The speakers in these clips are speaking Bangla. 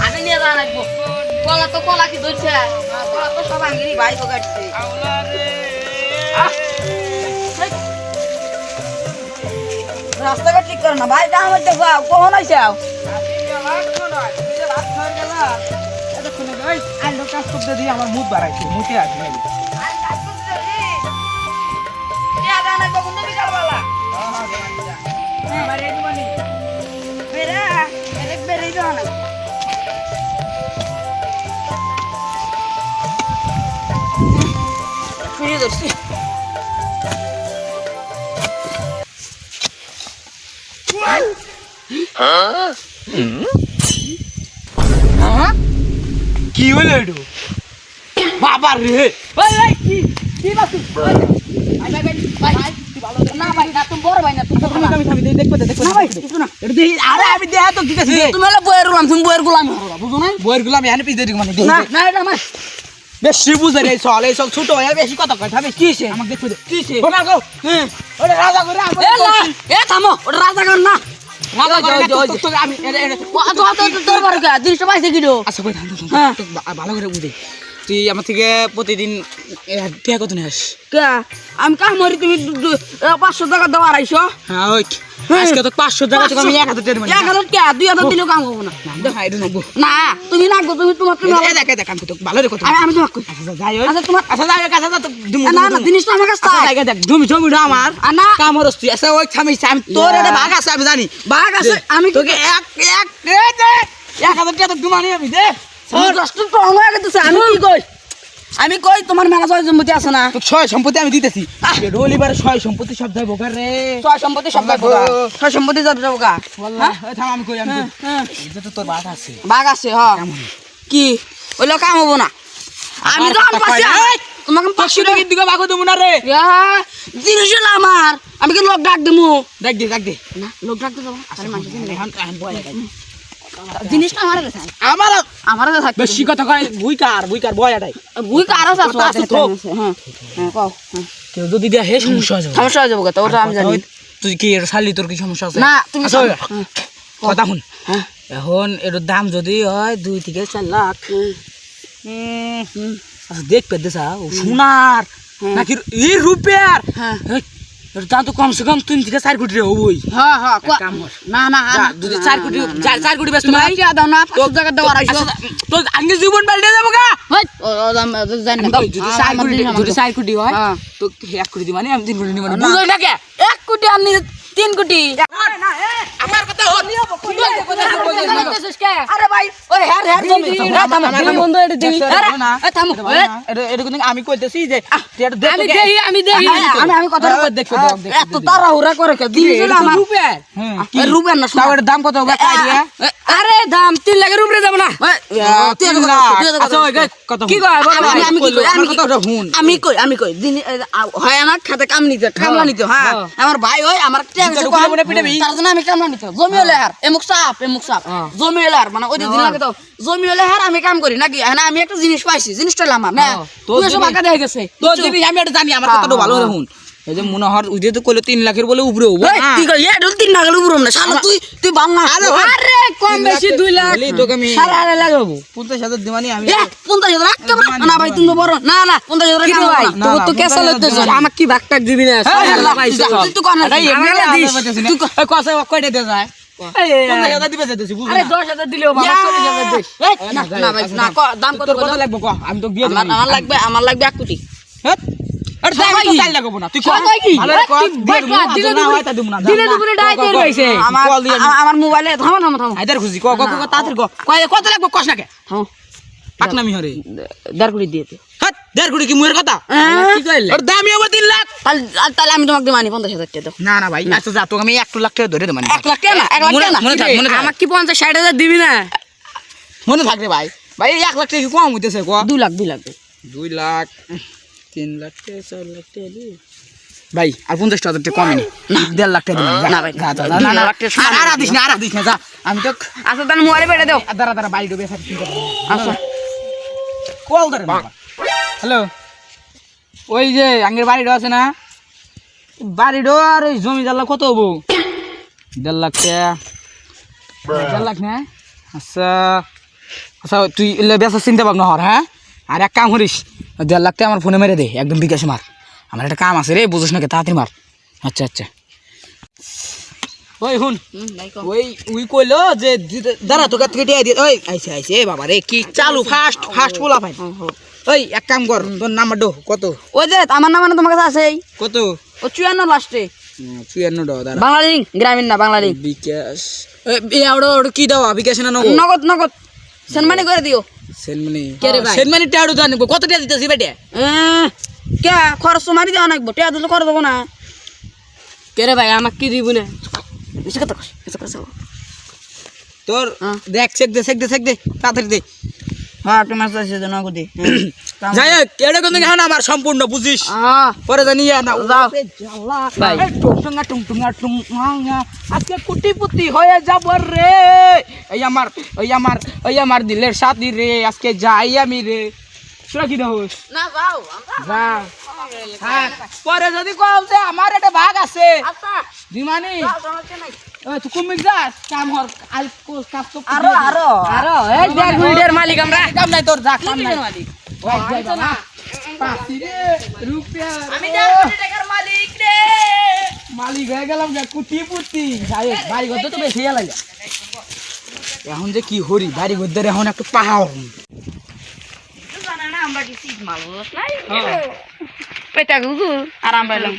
আমি নিয়ে যাওয়া লাগবো কলা তো কলা কি ধরছে কলা তো সব আঙ্গিরি ভাই তো কাটছে রাস্তাঘাট ঠিক করো না ভাইটা আমার দেখো কখন আইসে আমার মুখ বাড়াইছে মুখে আসবে কি হলো এটু বাবা রে ভাই ভাই কি বাসু ভাই ভাই ভাই না ভাই না তুমি বড় ভাই না তুমি আমি দেখবো না ভাই কিছু না এটা দেখি আরে আমি দেখা তো কি আছে তুমি হলো বইয়ের গোলাম তুমি বইয়ের গোলাম হলো বুঝো না বইয়ের গুলো আমি এনে পিছে দিই মানে না না এটা আমার বেশি বুঝে রে চল এই সব ছোট হয় বেশি কথা কয় থামে কিসে আমাকে দেখো কিসে ঘোমা গো হ্যাঁ ওরে রাজা করে এ না এ থামো ওটা রাজা কর না রাজা করে তো আমি তোর বড় কা জিনিসটা পাইছে কি দো আচ্ছা কই ধান হ্যাঁ ভালো করে বুঝে তুই আমার থেকে প্রতিদিন টিয়া কত নিস কে আমি কাম মরি তুমি 500 টাকা দাও আড়াইশো হ্যাঁ ওই আজকে তো 500 টাকা থেকে আমি 1000 টাকা মানে 1000 কে 2000 দিলেও কাম হবে না দেখা এটা নাগবো না তুমি নাগো তুমি তোমার তুমি এই দেখ আমি তো ভালো রে কথা আমি তোমাকে কই আচ্ছা যাই ওই আচ্ছা তোমার আচ্ছা যাই কাছে তো না না জিনিসটা আমার কাছে আচ্ছা জায়গা দেখ জমিটা আমার না কামর অস্তি আচ্ছা ওই থামি আমি তোর এটা ভাগ আছে আমি জানি বাঘ আছে আমি তোকে এক এক দে 1000 টাকা তো দুমানি আমি দে দশ তো হয়ে গেছে আমি কি কই আমি কই তোমার মেলা ছয় সম্পত্তি আছে না তো ছয় সম্পত্তি আমি দিতেছি রবিবার ছয় সম্পত্তি সব যাইব রে ছয় সম্পত্তি সব যাবো ছয় সম্পত্তি যাবো গা বললাম থাম আমি কই আমি এটা তো তোর বাঘ আছে বাঘ আছে হ কি ওইলো কাম হবো না আমি যখন পাচ্ছি তোমাকে 500 টাকা দিকে বাঘ দেবো না রে জিনিস হলো আমার আমি কি লোক ডাক দিমু দেখ দে না লোক ডাক দেবো খালি মানুষ এখন বয় জিনিসটা আমার কাছে আমার আমার কাছে থাকবে বেশি কথা কয় বুইকার বয় এটাই বুই কারো আছে হ্যাঁ হ্যাঁ কও কেউ যদি দেয়া হে সমস্যা হয়ে যাবে সমস্যা হয়ে যাবো কথা ওটা আমি জানি তুই কি এর শালি তোর কি সমস্যা আছে না তুমি কথা শুন হ্যাঁ এখন এর দাম যদি হয় 2 থেকে 4 লাখ আচ্ছা দেখ পেদে সা সোনার নাকি এই রুপিয়ার হ্যাঁ এর দাম তো কমসে কম 3 থেকে 4 কোটি রে হবই হ্যাঁ হ্যাঁ কাম কর না না যদি 4 কোটি 4 কোটি বেচতে তুমি কি দাও না 500 টাকা দাও আড়াইশো তো আঙ্গে জীবন পাল্টে যাবো গা ভাই ও দাম জানি না যদি 4 কোটি হয় তো 1 কোটি দি মানে আমি 3 কোটি নি মানে বুঝই না কে 1 কোটি আর 3 কোটি আমার কথা হনি আরে ভাই ওই হেয়ার জমি বন্ধ এটা দিবি থামো এটা কিন্তু আমি কইতেছি যে আমি দেই আমি কথা দেখো এত তাড়াহুড়া করে কে দিছিল আমার রুপিয়ার কি রুপিয়ার না তাও এর দাম কত হবে আইডিয়া আরে দাম 3 লাখের উপরে যাব না আচ্ছা ওই কত কি কয় আমি কি কই আমি কত হুন আমি কই দিন হয় আমার খাতে কামলা নিতে হ্যাঁ আমার ভাই হয় আমার তার জন্য আমি কামলা নিতে জমি হলে আর এমুক সাপ জমি হলে আর মানে ওই দিন লাগে তো জমি হলে আর আমি কাম করি নাকি হ্যাঁ আমি একটা জিনিস পাইছি জিনিসটা আমার না তুই সব আঁকা দেখে গেছে তো দিবি আমি এটা জানি আমার কথাটা ভালো রে হুন এই যে মনোহর ওই যে তো কইলো 3 লাখের বলে উপরে হবো তুই কই এটা 3 লাখের উপরে না শালা তুই বাংলা আরে কম বেশি 2 লাখ বলি তোকে আমি সারা আরে লাগাবো 50000 দিমানি আমি 50000 রাখতে না ভাই তুমি বড় না 50000 রাখতে ভাই তো তো কেসা লইতেছ আমাকে কি ভাগ টাক দিবি না তুই তো কোন আমাকে দিস তুই কসে কয়টা দে যায় 50000 দিবে যেতেছি বুঝছ আরে 10000 দিলেও বাবা 40000 দিস না ভাই না দাম কত কত লাগবে ক আমি তো দিয়ে দেব আমার লাগবে 1 কোটি আরে দাম তো চাই লাগাবো না তুই কত কি ভালো রে কত দিলে না হয় তা দিমু না দিলে দুপুরে ডাই তৈরি হইছে আমার মোবাইলে থামো আইদার খুশি ক তাড়াতাড়ি কত লাগবে কস না কে থামো পাকনামি হরে 1.5 কোটি দিয়ে দে হাত 1.5 কোটি কি মুয়ের কথা কি কইলে ওর দামই হবে 3 লাখ তাহলে আমি তোমাকে মানি 50000 টাকা দাও না ভাই আচ্ছা যা তোকে আমি 1 লাখ টাকা ধরে দেব মানে 1 লাখ টাকা না 1 লাখ টাকা না মনে থাক আমাকে কি 50-60000 দিবি না মনে থাক রে ভাই 1 লাখ টাকা কি কম হইতেছে ক 2 লাখ 2 লাখ 3 লাখ টাকা 4 লাখ টাকা দি ভাই আর 50000 টাকা কমই না 1.5 লাখ টাকা দিবি না ভাই না আর আদিস না যা আমি তো আচ্ছা তাহলে মোবাইলে পেটে দাও দাঁড়া বাড়ি ডুবে আচ্ছা কল ধরে হ্যালো ওই যে আঙ্গের বাড়িটা আছে না বাড়িটা আর ওই জমি জানলা কত হবো 1.5 লাখ টাকা দেড় লাখ না আচ্ছা আচ্ছা তুই বেচার চিন্তা ভাবনা হর হ্যাঁ আর এক কাম করিস 1.5 লাখ টাকা আমার ফোনে মেরে দে একদম বিকাশে মার আমার একটা কাম আছে রে বুঝিস নাকি তাড়াতাড়ি মার আচ্ছা আচ্ছা ওই হুন ওই উই কইলো যে দাঁড়া তোকে থেকে টিয়া দিয়ে ওই আইছে আইছে বাবা রে কি চালু ফাস্ট ফাস্ট পোলা ভাই ওই এক কাম কর তোর নাম্বার দো কত ওই যে আমার নাম তোমার কাছে আছে কত ও 54 লাস্টে 54 দাঁড়া বাংলা লিঙ্ক গ্রামীণ না বাংলা লিঙ্ক বিকাশ এই ওটা কি দাও বিকাশ না নগদ নগদ নগদ সম্মানী করে দিও সেনমানি কে রে ভাই? সেনমানি টাড়ু তো আনবো কত টাকা দিতেছি বেটা কে খরচ মারি দেওয়া নাকবো টিয়া দিলে করে দেবো না কে রে ভাই আমাকে কি দিব না বেশি কথা কস বেশি কথা তোর দেখ চেক দে তাড়াতাড়ি দে হ্যাঁ তুমি মাছ আছে নগদ দি যাই হোক এটা কিন্তু এখন আমার সম্পূর্ণ বুঝিস পরে জানি না যাও ভাই আজকে কুটিপুতি হয়ে যাব রে এই আমার দিলের সাথী রে আজকে যাই আমি রে তোরা কি দোস না যাও যা হ্যাঁ পরে যদি কও যে আমার একটা ভাগ আছে আচ্ছা দিমানি যাও সমস্যা নাই তুই কুমির যাস কাম হর আল কাজ তো আরো এই দেখ মিনিটের মালিক আমরা কাম নাই তোর যা কাম নাই মালিক ওই যাই বাবা পাসি রে রুপিয়া আমি 1.5 কোটি টাকার মালিক রে মালিক হয়ে গেলাম যা কুটিপুতি বাড়ি ঘর তো বেশি লাগে এখন যে কি হরি বাড়ি ঘর ধরে এখন একটু পাহাড় জানা না আমরা কি সিট মাল নাই পেটা গুগু আরাম পাইলাম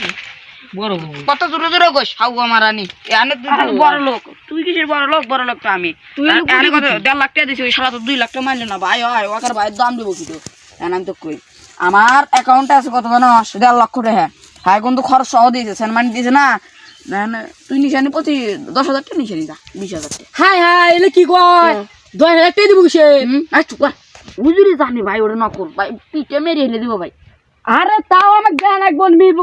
বড় কত দূরে দূরে গোস হাউ আমার রানী এনে তুই বড় লোক তুই কিসের বড় লোক তো আমি তুই এনে কত 1.5 লাখ টাকা দিছিস ওই শালা তো 2 লাখ টাকা মানলে না ভাই হয় ওকার ভাই দাম দেবো কি তো এনে আমি তো কই আমার অ্যাকাউন্টে আছে কত জানো 1.5 লক্ষ টাকা হ্যাঁ কিন্তু খরচ সহ দিয়েছে সেনমানি দিয়েছে না না তুই নিশানি প্রতি 10,000 টাকা নিশানি দা 20,000 টাকা হাই হাই এলে কি কয় 10,000 টাকা দিব কিসে আচ্ছা বুঝলি জানি ভাই ওটা নকল ভাই পিঠে মেরে হেলে দিব ভাই আরে তাও আমাকে দেয়া লাগবো নিম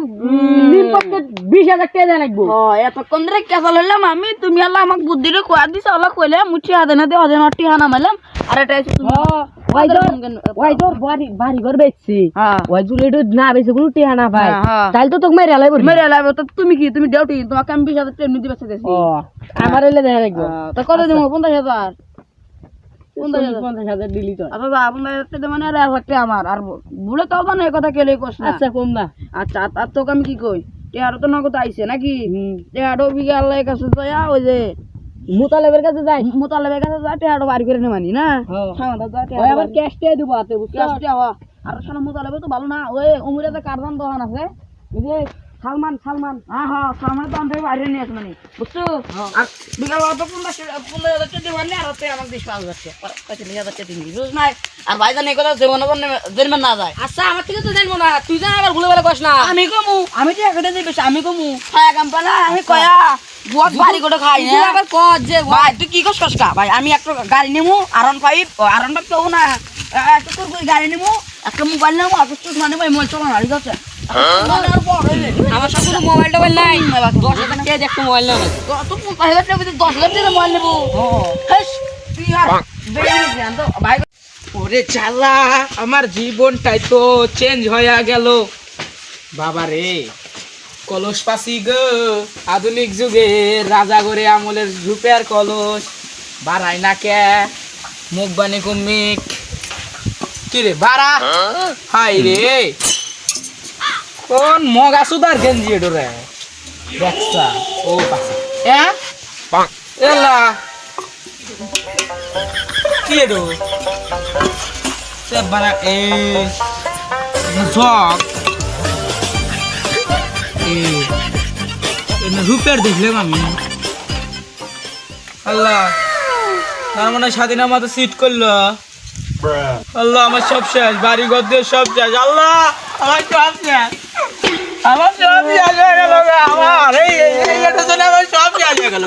পক্ষে 20,000 টাকা দেয়া লাগবো এতক্ষণ ধরে কেঁচা লইলাম আমি তুমি আল্লাহ আমাকে বুদ্ধিরে কোয়া দিছে আল্লাহ কইলে মুঠি হাতে না দেওয়া যেন টিহা নামাইলাম আর এটা ওই তোর বাড়ি ঘর বেচছি ওই জুলে না বেচে কোনো টিহা না ভাই তাহলে তো তোকে মেরে আলাই মেরে লাগবে তো তুমি কি তুমি ডিউটি তোমাকে আমি 20,000 টাকা এমনি দিবে চাইছি আমার এলে দেয়া লাগবো তো কত দেবো 50,000 50,000 দিলি তো আচ্ছা 50,000 টাকা মানে 1 লাখ টাকা আমার আর বুড়ে তো না এই কথা কেলে কস না আচ্ছা কম না আচ্ছা আর তোকে আমি কি কই টিহার তো নগদ আইছে নাকি টিহাটো বিঘা আল্লাহ কাছে তো ওই যে মুতালেবের কাছে যাই মোতালেবের কাছে যা টিহাটো বাড়ি করে নে মানি না ওই আবার ক্যাশ টাকা দিব হাতে বুঝছো আর শোনো মোতালেবে তো ভালো না ওই উমরে তো কারদান দোকান আছে ওই যে সালমান হ্যাঁ সালমান তো আমি বাইরে নিয়ে আসে মানে বুঝছো আর বিকাল তো 15,000 টাকা দিবেন না আর তুই আমাকে 20,000 টাকা 25,000 টাকা দিবি বুঝছ না আর ভাইজান এই কথা জেরমান না যায় আচ্ছা আমার থেকে তো জানবো না তুই যা আবার ভুলে বেলা কস না আমি কমু আমি তো একটা দিবি আমি কমু খায়া কাম পালা আমি কয়া বহুত বাড়ি করে খাই তুই আবার কর যে ভাই তুই কি কষ্ট কা ভাই আমি একটা গাড়ি নিমু R15 R15 তো না একটা তোর গাড়ি নিমু একটা মোবাইল নেবো আর কিছু মানে ভাই মোবাইল চালানো আর আছে আমার সব কোনো মোবাইল টোবাইল নাই 10,000 টাকা দিয়ে একটা মোবাইল নাও তো 50,000 টাকা 10,000 টাকা মোবাইল নেবো হেস তুই আর বেরিয়ে যান তো ভাই ওরে চালা আমার জীবনটাই তো চেঞ্জ হয়ে গেল বাবা রে কলস পাসি গো আধুনিক যুগে রাজাগরে আমলের রূপের কলস বাড়াই না কে মুখ বানি কুমিক কি রে বাড়া হাই রে কোন মগা সুদার গেঞ্জি এডো রে দেখছা ও পাসি এলা কি এডো সে বানা এ জগ রূপের দেখলাম আমি আল্লাহ তার মানে স্বাধীন আমার তো সিট করলো আল্লাহ আমার সব শেষ বাড়ি ঘর দিয়ে সব শেষ আল্লাহ আমার সব শেষ আমার সব শেষ হয়ে গেল আমার এইটার জন্য আমার সব শেষ হয়ে গেল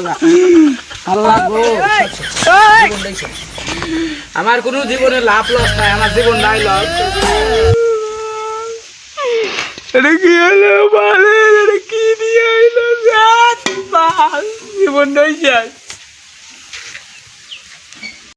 আল্লাহ গো আমার কোনো জীবনে লাভ লস নাই আমার জীবন নাই লস এটা কি হলো বলে এটা কি দিয়ে এলো জীবন নই শেষ